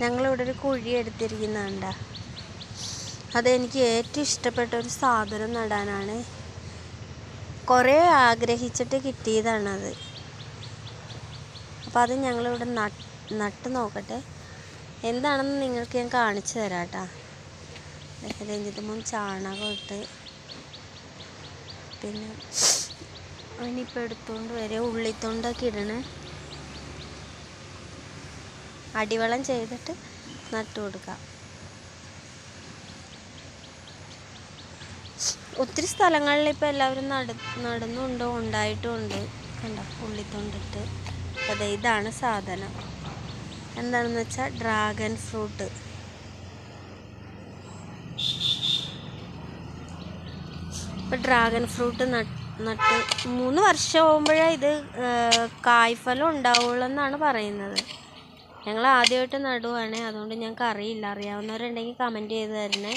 ഞങ്ങളിവിടെ ഒരു കുഴി എടുത്തിരിക്കുന്നുണ്ട. അതെനിക്ക് ഏറ്റവും ഇഷ്ടപ്പെട്ട ഒരു സാധനം നടാനാണ്. കുറേ ആഗ്രഹിച്ചിട്ട് കിട്ടിയതാണത്. അപ്പോൾ അത് ഞങ്ങളിവിടെ നട്ട് നോക്കട്ടെ. എന്താണെന്ന് നിങ്ങൾക്ക് ഞാൻ കാണിച്ചു തരാം കേട്ടോ. രഞ്ജിത്ത് മോൻ ചാണകം ഇട്ട് പിന്നെ അതിനിപ്പോൾ എടുത്തുകൊണ്ട് വരെ ഉള്ളിത്തൊണ്ടൊക്കെ ഇടണേ. അടിവളം ചെയ്തിട്ട് നട്ടു കൊടുക്കാം. ഒത്തിരി സ്ഥലങ്ങളിൽ ഇപ്പോൾ എല്ലാവരും നടുന്നുണ്ടോ, ഉണ്ടായിട്ടുമുണ്ട്. കണ്ടോ, ഉള്ളിത്തൊണ്ടിട്ട്. അതെ, ഇതാണ് സാധനം. എന്താണെന്ന് വെച്ചാൽ ഡ്രാഗൺ ഫ്രൂട്ട്. ഇപ്പോൾ ഡ്രാഗൺ ഫ്രൂട്ട് നട്ട് 3 വർഷമാകുമ്പോഴേ ഇത് കായ്ഫലം ഉണ്ടാവുള്ളൂ എന്നാണ് പറയുന്നത്. ഞങ്ങൾ ആദ്യമായിട്ട് നടുവാണ്, അതുകൊണ്ട് ഞങ്ങൾക്ക് അറിയില്ല. അറിയാവുന്നവരുണ്ടെങ്കിൽ കമൻറ്റ് ചെയ്ത് തരണേ.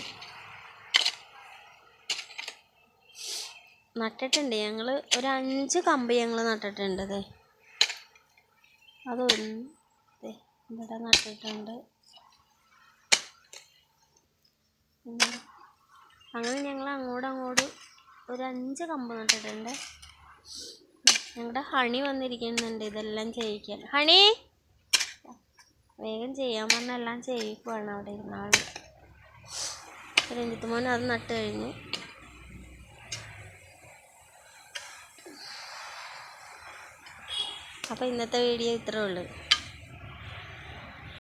നട്ടിട്ടുണ്ട് ഞങ്ങൾ ഒരു 5 കമ്പ് ഞങ്ങൾ നട്ടിട്ടുണ്ട്. അതൊന്ന് ഇവിടെ നട്ടിട്ടുണ്ട്. അങ്ങനെ ഞങ്ങൾ അങ്ങോട്ട് ഒരു 5 കമ്പ് നട്ടിട്ടുണ്ട്. ഞങ്ങളുടെ ഹണി വന്നിരിക്കുന്നുണ്ട് ഇതെല്ലാം ചെയ്യിക്കാൻ. ഹണി വേഗം ചെയ്യാൻ പറഞ്ഞ എല്ലാം ചെയ്യിക്കുവാണ് അവിടെ ഇരുന്നാൾ. രഞ്ജിത്ത് മോൻ അത് നട്ട് കഴിഞ്ഞു. അപ്പോൾ ഇന്നത്തെ വീഡിയോ ഇത്രേ ഉള്ളൂ.